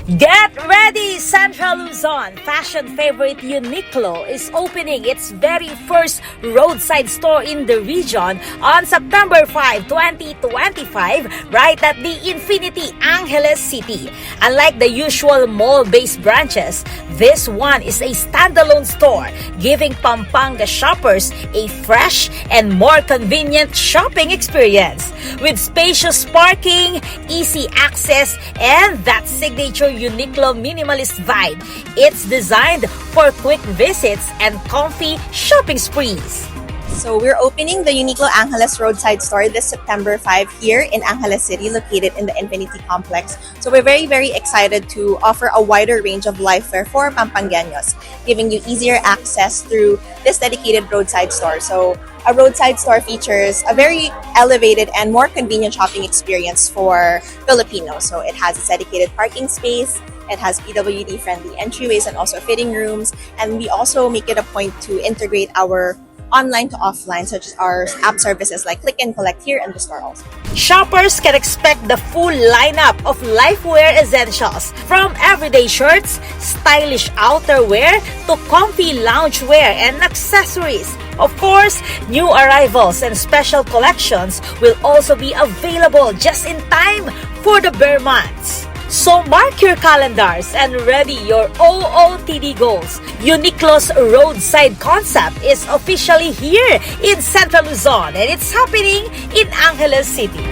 Get ready! Central Luzon fashion favorite Uniqlo is opening its very first roadside store in the region on September 5, 2025, right at the Infinity Angeles City. Unlike the usual mall-based branches, this one is a standalone store, giving Pampanga shoppers a fresh and more convenient shopping experience. With spacious parking, easy access, and that signature Uniqlo minimalist vibe, it's designed for quick visits and comfy shopping sprees. So we're opening the Uniqlo Angeles Roadside store this September 5 here in Angeles City, located in the Infinity Complex. So we're very excited to offer a wider range of lifewear for Pampangueños, giving you easier access through this dedicated roadside store. So a roadside store features a very elevated and more convenient shopping experience for Filipinos. So it has a dedicated parking space, it has PWD-friendly entryways and also fitting rooms, and we also make it a point to integrate our online to offline, such as our app services like Click and Collect here in the store also. Shoppers can expect the full lineup of lifewear essentials, from everyday shirts, stylish outerwear, to comfy loungewear and accessories. Of course, new arrivals and special collections will also be available just in time for the bare months. So mark your calendars and ready your OOTD goals. Uniqlo's roadside concept is officially here in Central Luzon, and it's happening in Angeles City.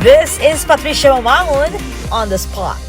This is Patricia Mamangon on the spot.